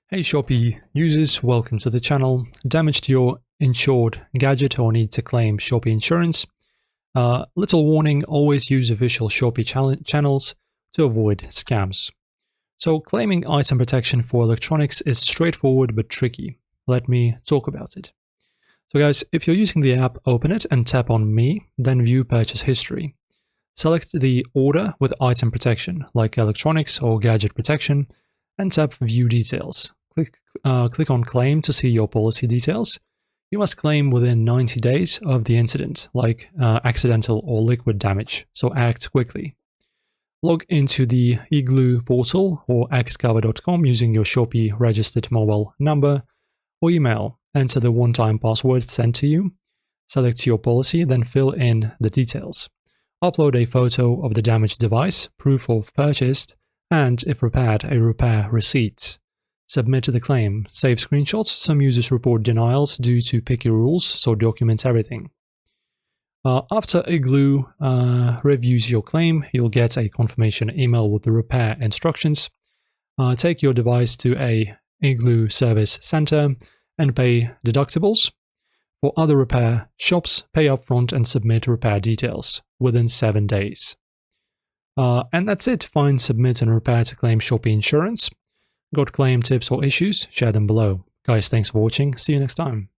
Hey Shopee users, welcome to the channel. Damage to your insured gadget or need to claim Shopee Insurance. Little warning, always use official Shopee channels to avoid scams. So claiming item protection for electronics is straightforward but tricky. Let me talk about it. So guys, if you're using the app, open it and tap on Me, then view purchase history. Select the order with item protection, like electronics or gadget protection, and tap View Details. Click on Claim to see your policy details. You must claim within 90 days of the incident, like accidental or liquid damage, so act quickly. Log into the Igloo portal or xcover.com using your Shopee registered mobile number or email. Enter the one-time password sent to you. Select your policy, then fill in the details. Upload a photo of the damaged device, proof of purchase, and, if repaired, a repair receipt. Submit the claim. Save screenshots. Some users report denials due to picky rules, so document everything. After Igloo reviews your claim, you'll get a confirmation email with the repair instructions. Take your device to a Igloo service center and pay deductibles. For other repair shops, pay upfront and submit repair details within 7 days. And that's it. Find, submit, and repair to claim Shopee Insurance. Got claim tips or issues? Share them below. Guys, thanks for watching. See you next time.